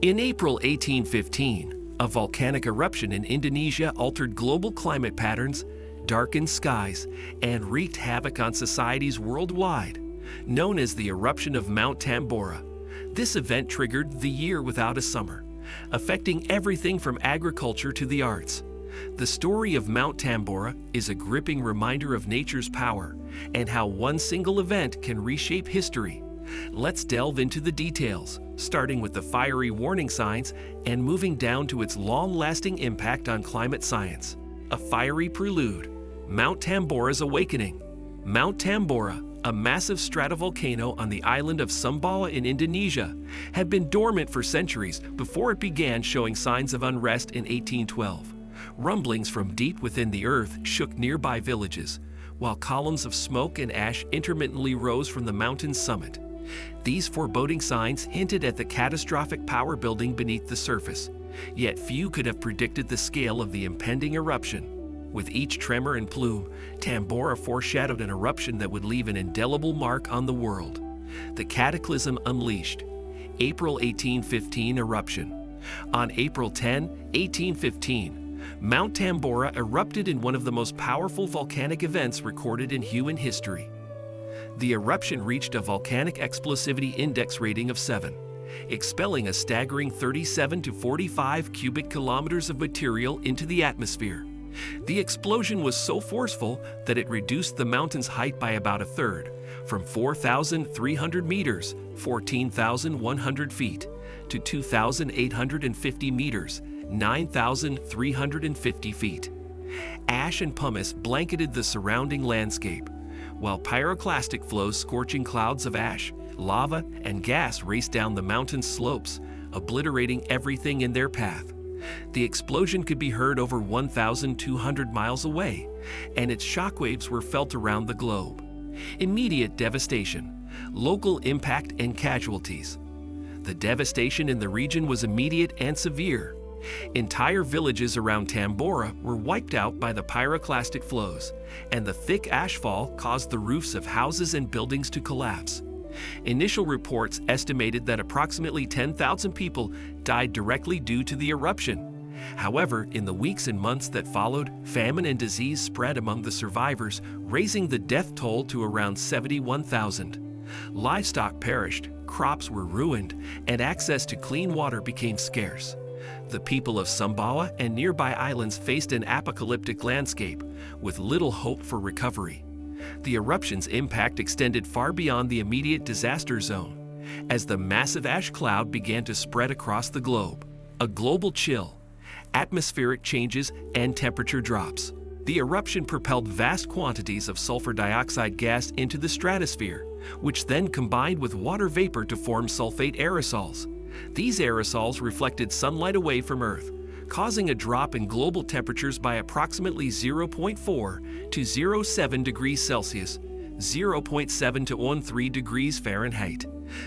In April 1815, a volcanic eruption in Indonesia altered global climate patterns, darkened skies, and wreaked havoc on societies worldwide. Known as the eruption of Mount Tambora, this event triggered the year without a summer, affecting everything from agriculture to the arts. The story of Mount Tambora is a gripping reminder of nature's power and how one single event can reshape history. Let's delve into the details, starting with the fiery warning signs and moving down to its long-lasting impact on climate science. A fiery prelude. Mount Tambora's awakening. Mount Tambora, a massive stratovolcano on the island of Sumbawa in Indonesia, had been dormant for centuries before it began showing signs of unrest in 1812. Rumblings from deep within the earth shook nearby villages, while columns of smoke and ash intermittently rose from the mountain's summit. These foreboding signs hinted at the catastrophic power building beneath the surface, yet few could have predicted the scale of the impending eruption. With each tremor and plume, Tambora foreshadowed an eruption that would leave an indelible mark on the world. The cataclysm unleashed. April 1815 eruption. On April 10, 1815, Mount Tambora erupted in one of the most powerful volcanic events recorded in human history. The eruption reached a volcanic explosivity index rating of 7, expelling a staggering 37 to 45 cubic kilometers of material into the atmosphere. The explosion was so forceful that it reduced the mountain's height by about a third, from 4,300 meters, 14,100 feet, to 2,850 meters, 9,350 feet. Ash and pumice blanketed the surrounding landscape, while pyroclastic flows scorching clouds of ash, lava, and gas raced down the mountain's slopes, obliterating everything in their path. The explosion could be heard over 1,200 miles away, and its shockwaves were felt around the globe. Immediate devastation, local impact and casualties. The devastation in the region was immediate and severe. Entire villages around Tambora were wiped out by the pyroclastic flows, and the thick ashfall caused the roofs of houses and buildings to collapse. Initial reports estimated that approximately 10,000 people died directly due to the eruption. However, in the weeks and months that followed, famine and disease spread among the survivors, raising the death toll to around 71,000. Livestock perished, crops were ruined, and access to clean water became scarce. The people of Sumbawa and nearby islands faced an apocalyptic landscape, with little hope for recovery. The eruption's impact extended far beyond the immediate disaster zone, as the massive ash cloud began to spread across the globe. A global chill, atmospheric changes, and temperature drops. The eruption propelled vast quantities of sulfur dioxide gas into the stratosphere, which then combined with water vapor to form sulfate aerosols. These aerosols reflected sunlight away from Earth, causing a drop in global temperatures by approximately 0.4 to 0.7 degrees Celsius, 0.7 to 13 degrees Fahrenheit.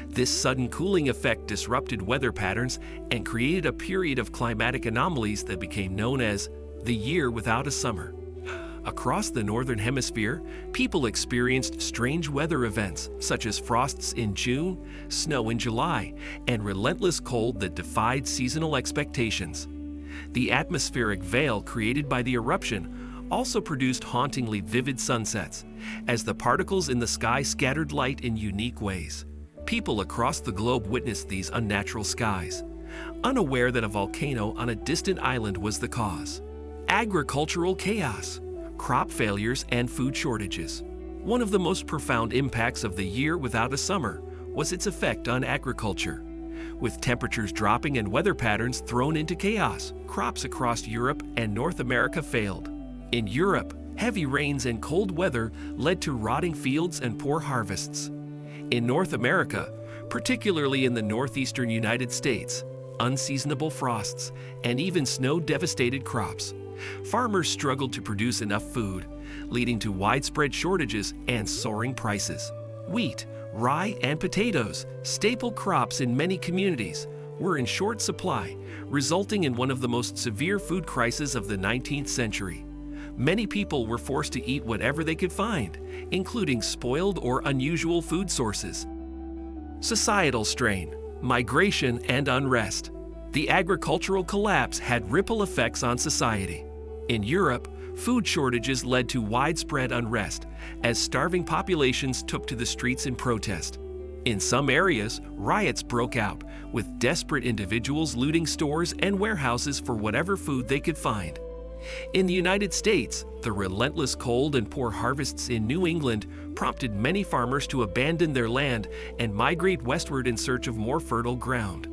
This sudden cooling effect disrupted weather patterns and created a period of climatic anomalies that became known as the year without a summer. Across the Northern Hemisphere, people experienced strange weather events such as frosts in June, snow in July, and relentless cold that defied seasonal expectations. The atmospheric veil created by the eruption also produced hauntingly vivid sunsets, as the particles in the sky scattered light in unique ways. People across the globe witnessed these unnatural skies, unaware that a volcano on a distant island was the cause. Agricultural chaos, crop failures, and food shortages. One of the most profound impacts of the year without a summer was its effect on agriculture. With temperatures dropping and weather patterns thrown into chaos, crops across Europe and North America failed. In Europe, heavy rains and cold weather led to rotting fields and poor harvests. In North America, particularly in the northeastern United States, unseasonable frosts and even snow devastated crops. Farmers struggled to produce enough food, leading to widespread shortages and soaring prices. Wheat, rye, and potatoes, staple crops in many communities, were in short supply, resulting in one of the most severe food crises of the 19th century. Many people were forced to eat whatever they could find, including spoiled or unusual food sources. Societal strain, migration, and unrest. The agricultural collapse had ripple effects on society. In Europe, food shortages led to widespread unrest as starving populations took to the streets in protest. In some areas, riots broke out, with desperate individuals looting stores and warehouses for whatever food they could find. In the United States, the relentless cold and poor harvests in New England prompted many farmers to abandon their land and migrate westward in search of more fertile ground.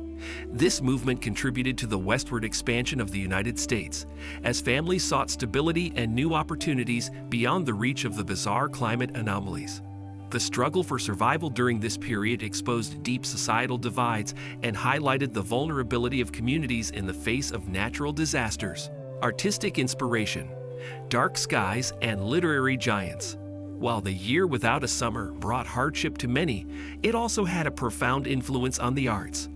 This movement contributed to the westward expansion of the United States, as families sought stability and new opportunities beyond the reach of the bizarre climate anomalies. The struggle for survival during this period exposed deep societal divides and highlighted the vulnerability of communities in the face of natural disasters. Artistic inspiration, dark skies, and literary giants. While the year without a summer brought hardship to many, it also had a profound influence on the arts.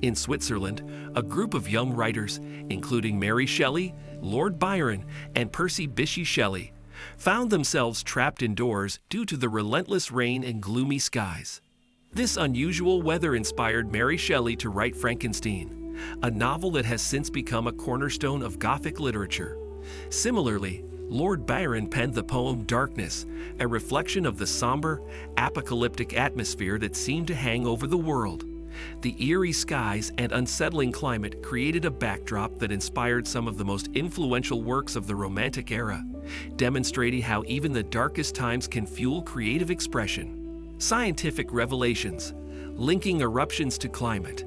In Switzerland, a group of young writers, including Mary Shelley, Lord Byron, and Percy Bysshe Shelley, found themselves trapped indoors due to the relentless rain and gloomy skies. This unusual weather inspired Mary Shelley to write Frankenstein, a novel that has since become a cornerstone of Gothic literature. Similarly, Lord Byron penned the poem Darkness, a reflection of the somber, apocalyptic atmosphere that seemed to hang over the world. The eerie skies and unsettling climate created a backdrop that inspired some of the most influential works of the Romantic era, demonstrating how even the darkest times can fuel creative expression. Scientific revelations, linking eruptions to climate.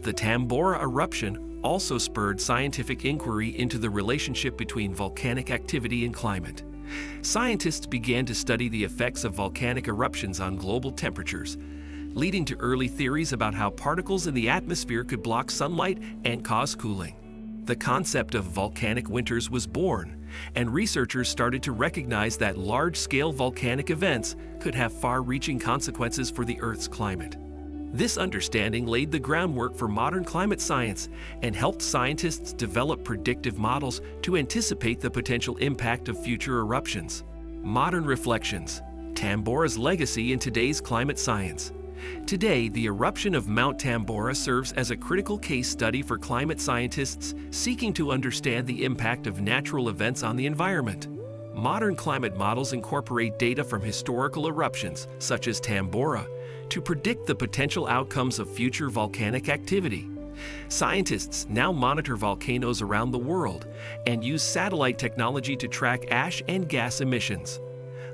The Tambora eruption also spurred scientific inquiry into the relationship between volcanic activity and climate. Scientists began to study the effects of volcanic eruptions on global temperatures, leading to early theories about how particles in the atmosphere could block sunlight and cause cooling. The concept of volcanic winters was born, and researchers started to recognize that large-scale volcanic events could have far-reaching consequences for the Earth's climate. This understanding laid the groundwork for modern climate science and helped scientists develop predictive models to anticipate the potential impact of future eruptions. Modern reflections, Tambora's legacy in today's climate science. Today, the eruption of Mount Tambora serves as a critical case study for climate scientists seeking to understand the impact of natural events on the environment. Modern climate models incorporate data from historical eruptions, such as Tambora, to predict the potential outcomes of future volcanic activity. Scientists now monitor volcanoes around the world and use satellite technology to track ash and gas emissions.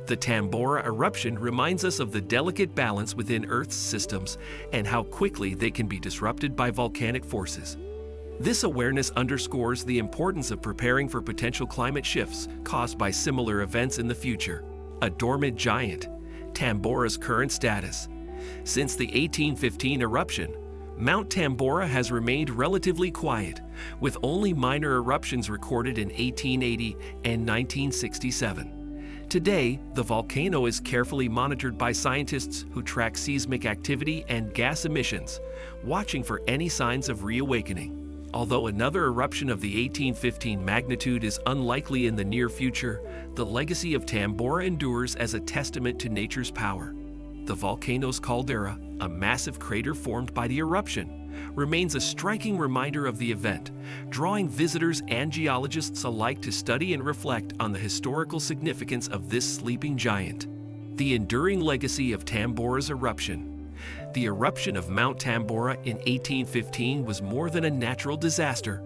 The Tambora eruption reminds us of the delicate balance within Earth's systems and how quickly they can be disrupted by volcanic forces. This awareness underscores the importance of preparing for potential climate shifts caused by similar events in the future. A dormant giant, Tambora's current status. Since the 1815 eruption, Mount Tambora has remained relatively quiet, with only minor eruptions recorded in 1880 and 1967. Today, the volcano is carefully monitored by scientists who track seismic activity and gas emissions, watching for any signs of reawakening. Although another eruption of the 1815 magnitude is unlikely in the near future, the legacy of Tambora endures as a testament to nature's power. The volcano's caldera, a massive crater formed by the eruption, remains a striking reminder of the event, drawing visitors and geologists alike to study and reflect on the historical significance of this sleeping giant. The enduring legacy of Tambora's eruption. The eruption of Mount Tambora in 1815 was more than a natural disaster.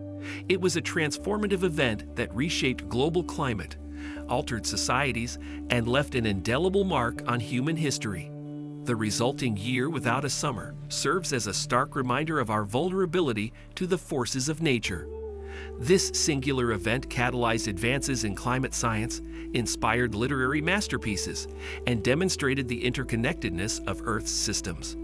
It was a transformative event that reshaped global climate, altered societies, and left an indelible mark on human history. The resulting year without a summer serves as a stark reminder of our vulnerability to the forces of nature. This singular event catalyzed advances in climate science, inspired literary masterpieces, and demonstrated the interconnectedness of Earth's systems.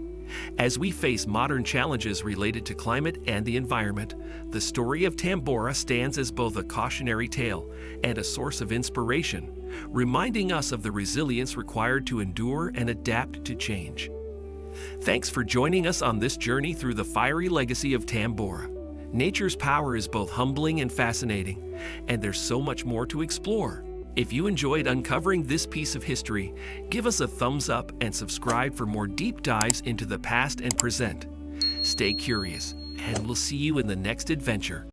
As we face modern challenges related to climate and the environment, the story of Tambora stands as both a cautionary tale and a source of inspiration, reminding us of the resilience required to endure and adapt to change. Thanks for joining us on this journey through the fiery legacy of Tambora. Nature's power is both humbling and fascinating, and there's so much more to explore. If you enjoyed uncovering this piece of history, give us a thumbs up and subscribe for more deep dives into the past and present. Stay curious and we'll see you in the next adventure.